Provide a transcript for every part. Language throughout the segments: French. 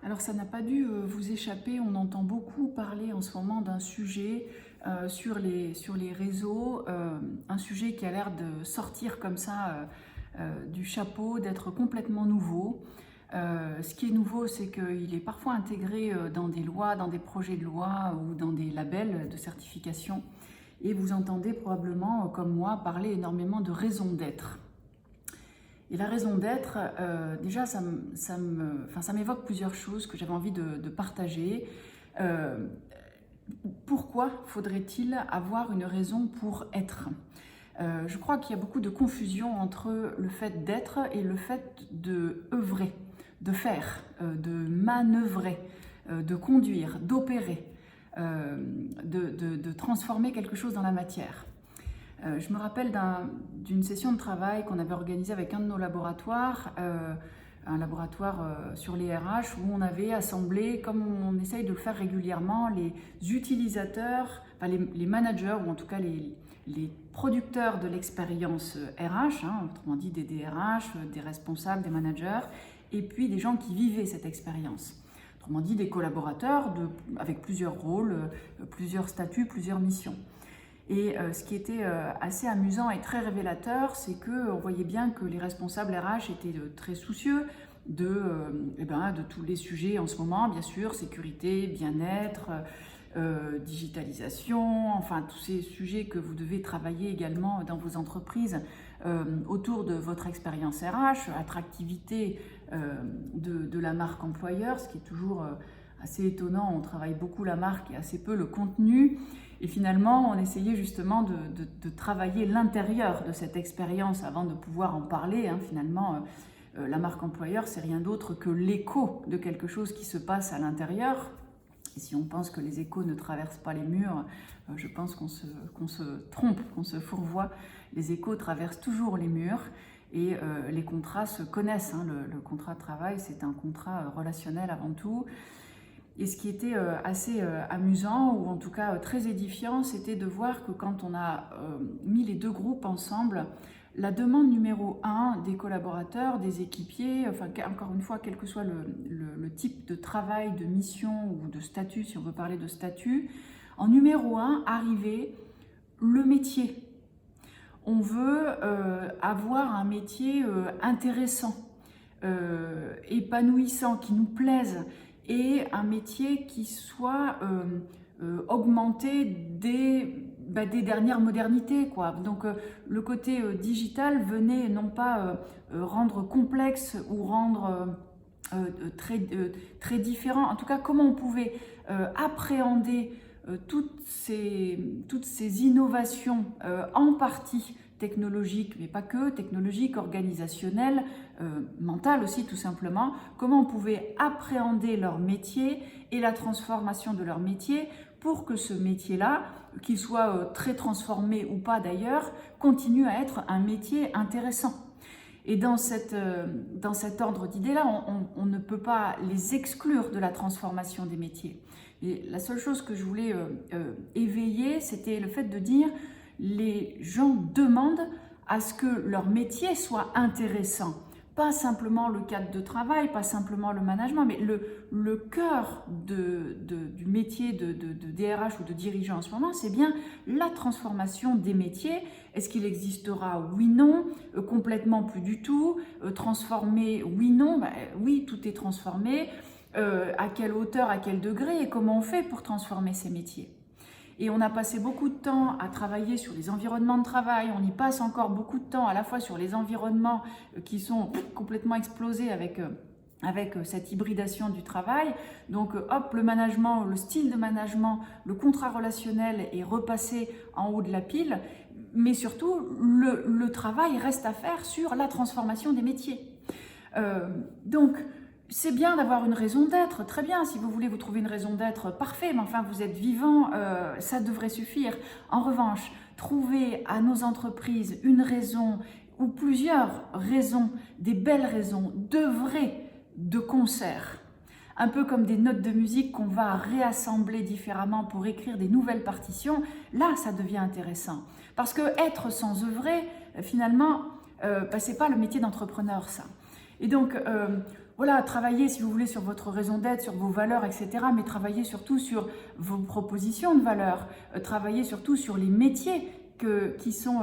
Alors ça n'a pas dû vous échapper, on entend beaucoup parler en ce moment d'un sujet sur les réseaux, un sujet qui a l'air de sortir comme ça du chapeau, d'être complètement nouveau. Ce qui est nouveau, c'est qu'il est parfois intégré dans des lois, dans des projets de loi ou dans des labels de certification. Et vous entendez probablement, comme moi, parler énormément de raison d'être. Et la raison d'être, déjà, ça m'évoque plusieurs choses que j'avais envie de partager. Euh, Pourquoi faudrait-il avoir une raison pour être? Je crois qu'il y a beaucoup de confusion entre le fait d'être et le fait de œuvrer, de faire, de manœuvrer, de conduire, d'opérer, de transformer quelque chose dans la matière. Je me rappelle d'une session de travail qu'on avait organisée avec un de nos laboratoires, un laboratoire sur les RH, où on avait assemblé, comme on essaye de le faire régulièrement, les utilisateurs, enfin les managers, ou en tout cas les producteurs de l'expérience RH, autrement dit des DRH, des responsables, des managers, et puis des gens qui vivaient cette expérience. Autrement dit des collaborateurs avec plusieurs rôles, plusieurs statuts, plusieurs missions. Et ce qui était assez amusant et très révélateur, c'est qu'on voyait bien que les responsables RH étaient très soucieux de tous les sujets en ce moment, bien sûr, sécurité, bien-être, digitalisation, enfin tous ces sujets que vous devez travailler également dans vos entreprises autour de votre expérience RH, attractivité de la marque employeur, ce qui est toujours assez étonnant. On travaille beaucoup la marque et assez peu le contenu. Et finalement, on essayait justement de travailler l'intérieur de cette expérience avant de pouvoir en parler. Finalement, la marque employeur, c'est rien d'autre que l'écho de quelque chose qui se passe à l'intérieur. Et si on pense que les échos ne traversent pas les murs, je pense qu'on se trompe, qu'on se fourvoie. Les échos traversent toujours les murs et les contrats se connaissent. Le contrat de travail, c'est un contrat relationnel avant tout. Et ce qui était assez amusant, ou en tout cas très édifiant, c'était de voir que quand on a mis les deux groupes ensemble, la demande numéro 1 des collaborateurs, des équipiers, enfin encore une fois, quel que soit le type de travail, de mission ou de statut, si on veut parler de statut, en numéro 1 arrivait le métier. On veut avoir un métier intéressant, épanouissant, qui nous plaise, et un métier qui soit augmenté des dernières modernités, quoi. Donc le côté digital venait non pas rendre complexe ou rendre très différent, en tout cas comment on pouvait appréhender toutes ces innovations en partie technologiques, mais pas que, technologiques, organisationnelles, mentales aussi tout simplement, comment on pouvait appréhender leur métier et la transformation de leur métier pour que ce métier-là, qu'il soit très transformé ou pas d'ailleurs, continue à être un métier intéressant. Et dans cet ordre d'idées-là, on ne peut pas les exclure de la transformation des métiers. Et la seule chose que je voulais éveiller, c'était le fait de dire les gens demandent à ce que leur métier soit intéressant. Pas simplement le cadre de travail, pas simplement le management, mais le cœur du métier de DRH ou de dirigeant en ce moment, c'est bien la transformation des métiers. Est-ce qu'il existera? Oui, non. Complètement plus du tout. Transformé? Oui, non. Oui, tout est transformé. À quelle hauteur, à quel degré et comment on fait pour transformer ces métiers? Et on a passé beaucoup de temps à travailler sur les environnements de travail, on y passe encore beaucoup de temps à la fois sur les environnements qui sont complètement explosés avec cette hybridation du travail. Donc hop, le management, le style de management, le contrat relationnel est repassé en haut de la pile, mais surtout le travail reste à faire sur la transformation des métiers. Donc c'est bien d'avoir une raison d'être, très bien, si vous voulez vous trouver une raison d'être, parfait, mais enfin vous êtes vivant, ça devrait suffire. En revanche, trouver à nos entreprises une raison ou plusieurs raisons, des belles raisons, d'œuvrer de concert, un peu comme des notes de musique qu'on va réassembler différemment pour écrire des nouvelles partitions, là ça devient intéressant. Parce que être sans œuvrer, finalement, c'est pas le métier d'entrepreneur ça. Et donc, voilà, travaillez si vous voulez sur votre raison d'être, sur vos valeurs, etc. Mais travaillez surtout sur vos propositions de valeurs. Travaillez surtout sur les métiers qui sont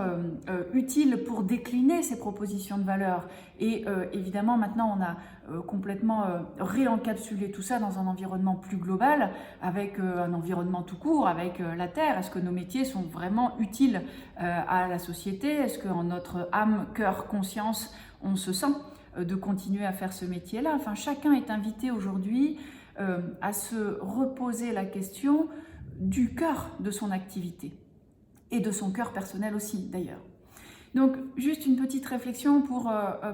utiles pour décliner ces propositions de valeurs. Et évidemment, maintenant, on a complètement réencapsulé tout ça dans un environnement plus global, avec un environnement tout court, avec la Terre. Est-ce que nos métiers sont vraiment utiles à la société? Est-ce qu'en notre âme, cœur, conscience, on se sent de continuer à faire ce métier-là? Enfin, chacun est invité aujourd'hui à se reposer la question du cœur de son activité. Et de son cœur personnel aussi, d'ailleurs. Donc, juste une petite réflexion pour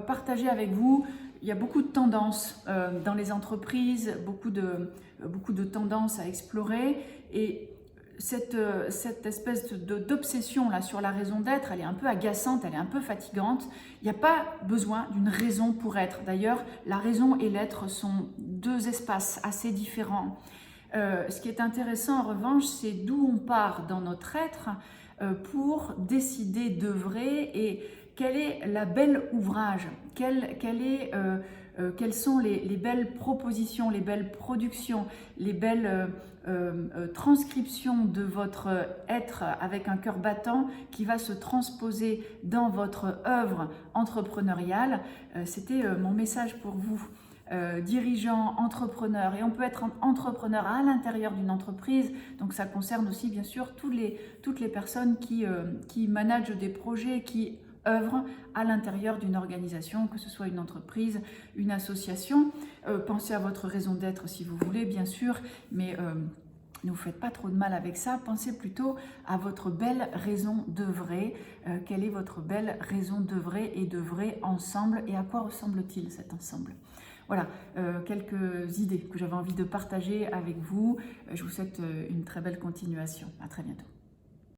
partager avec vous. Il y a beaucoup de tendances dans les entreprises, beaucoup de tendances à explorer. Et cette espèce d'obsession là sur la raison d'être, elle est un peu agaçante, elle est un peu fatigante. Il n'y a pas besoin d'une raison pour être. D'ailleurs, la raison et l'être sont deux espaces assez différents. Ce qui est intéressant en revanche, c'est d'où on part dans notre être pour décider d'œuvrer et quel est la belle ouvrage, quelles sont les belles propositions, les belles productions, les belles transcriptions de votre être avec un cœur battant qui va se transposer dans votre œuvre entrepreneuriale. C'était mon message pour vous. Dirigeants, entrepreneurs, et on peut être entrepreneur à l'intérieur d'une entreprise, donc ça concerne aussi bien sûr toutes les personnes qui managent des projets, qui œuvrent à l'intérieur d'une organisation, que ce soit une entreprise, une association. Pensez à votre raison d'être si vous voulez, bien sûr, mais ne vous faites pas trop de mal avec ça, pensez plutôt à votre belle raison d'œuvrer. Quelle est votre belle raison d'œuvrer et d'œuvrer ensemble, et à quoi ressemble-t-il cet ensemble? Voilà, quelques idées que j'avais envie de partager avec vous. Je vous souhaite une très belle continuation. À très bientôt.